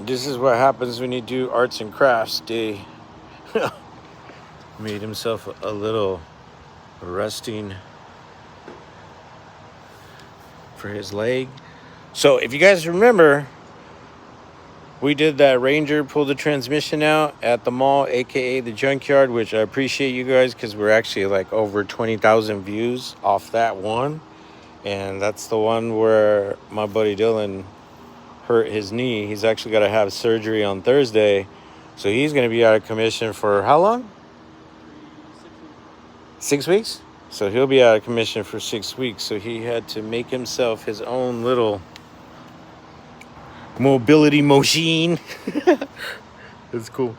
This is what happens when you do arts and crafts day. Made himself a little resting for his leg. So if you guys remember, we did that Ranger pull the transmission out at the mall, aka the junkyard, which I appreciate you guys because we're actually like over 20,000 views off that one. And that's the one where my buddy Dylan hurt his knee. He's actually got to have surgery on Thursday. So he's going to be out of commission for how long? 6 weeks? So he'll be out of commission for 6 weeks. So he had to make himself his own little mobility machine. It's cool.